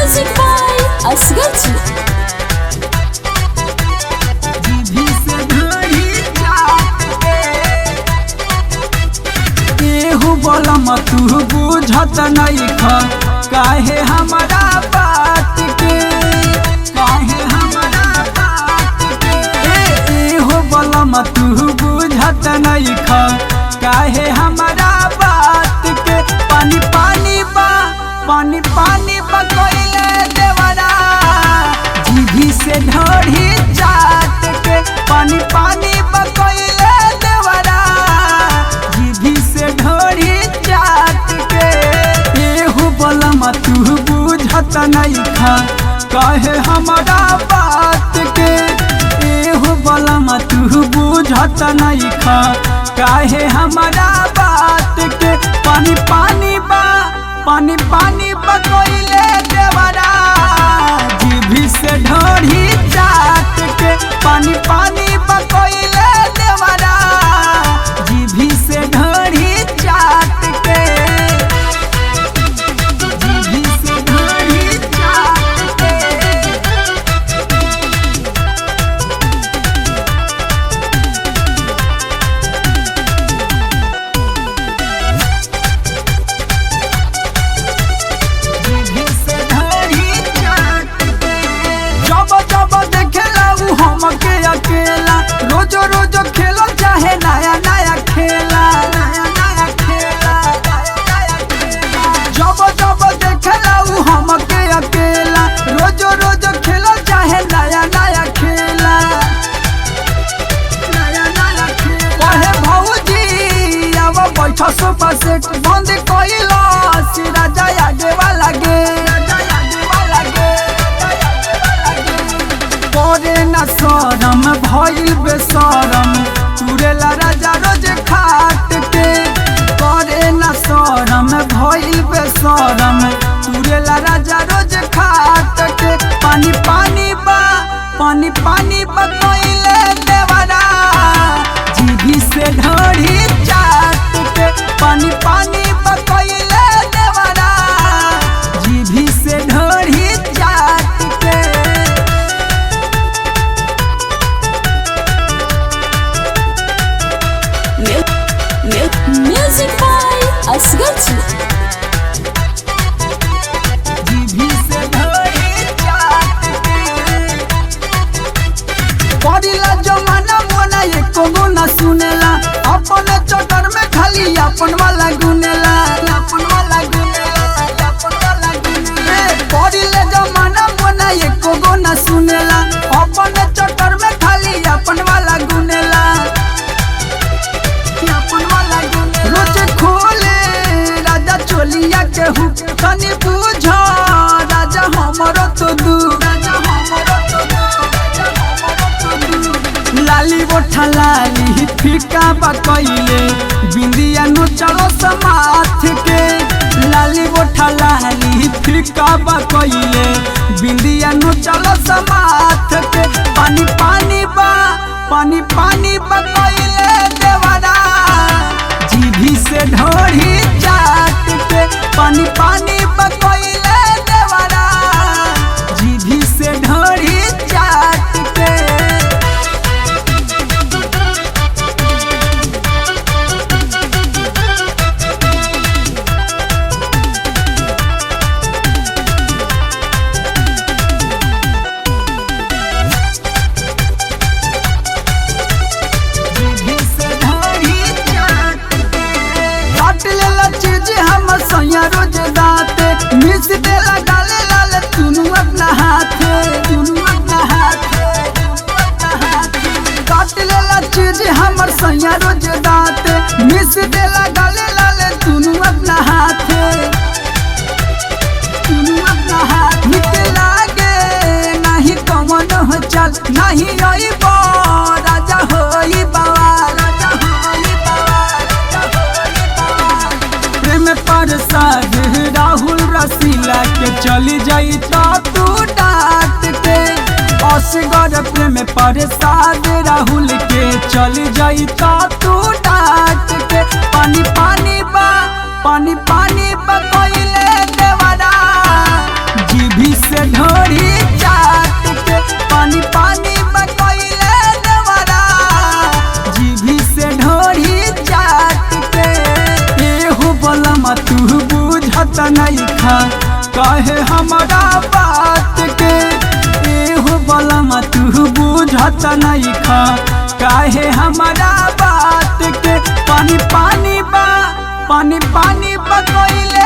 Music by Asghar ji. बोलम तू बुझत नहीं काहे हमारा बात के, काहे हमारा बात के। हो बोलम तू बुझत नहीं काहे हमारा बात के। पानी पानी बा पानी पानी बकोइले देवरा जीभी से ढोढ़ी चाट के। पानी पानी बकोइले देवरा जीभी से ढोढ़ी तू बुझत नहीं काहे हमारा बात के। एहो बलम तू बुझत नहीं काहे हमारा बात के। पानी पानी बा पानी पानी बकोइले देवरा जीभी से ढोढ़ी चाट के। पानी पानी बकोइले देवरा जीभी से ढोढ़ी चाट के। अकेला रोजो रोजो खेलो चाहे नया नया खेला, नया नया खेला। जब जब देखेला हमके अकेला रोजो रोजो खेलो चाहे नया नया खेला, नया नया खेला। कहे भौजी अब बैठो सोफा सेट बंद कइलो सिरा जाय आगे वाला गे, करे न शरम भइल बेशरम तुरेला राजा रोज खाट के। करे न शरम भइल बेशरम तुरेला राजा रोज खाट के। पानी पानी बा पानी पानी बकोइले देवरा जीभी से ढोढ़ी चाट के। पानी पानी बकोइले देवरा जीभी से ढोढ़ी चाट के। Music by Asghar ji. जीभी से ढोढ़ी चाट के। पढ़िला जमाना मोना एको गो न सुनेला अपने चक्कर में खाली अपन वाला गुनेला, अपन वाला गुनेला, अपन वाला गुनेला। पढ़िले जमाना मोना एको गो न सुनेला अपने चक्कर में खाली अपन वाला गुनेला, अपन वाला गुनेला। रोज खोले राजा चोलिया के हुक तनी बुझो राजा हमरो तो दू, राजा हमरो तो दू, राजा हमरो तो दू। लाली बोठा लाली फीका बकइले बिंदिया नो चलो समाथ के। लाली बोठा लाली फीका बकइले बिंदिया नो चलो समाथ के। पानी पानी बा पानी पानी बकइले देवरा जीभी से ढोढ़ी चाट के। पानी पानी बकोइले देवरा जीभी से ढोढ़ी चाट के। सैया रोज दाते मिस देला गाले लाल तुनु अपना हाथे, तुनु अपना हाथे, काट लेला चीज हमर सैया रोज दाते मिस देला गाले लाल तुनु अपना हाथे, तुनु अपना हाथ। निक लागे नहीं कमन हो चल नहीं आइबो राजा होई बाबा, राजा होई बाबा, राजा होई बाबा। प्रेम प्रसाद राहुल रसीला के चली जाई तो तू डांट के। असगर प्रेम प्रसाद राहुल के चली जाई तो तू डांट के। पानी पानी बा पानी पानी बकोइले देवरा जीभी खा काहे हमारा बात के एहो बलमा तू बुझत नहीं खा काहे हमारा बात के पानी पानी बा कोइले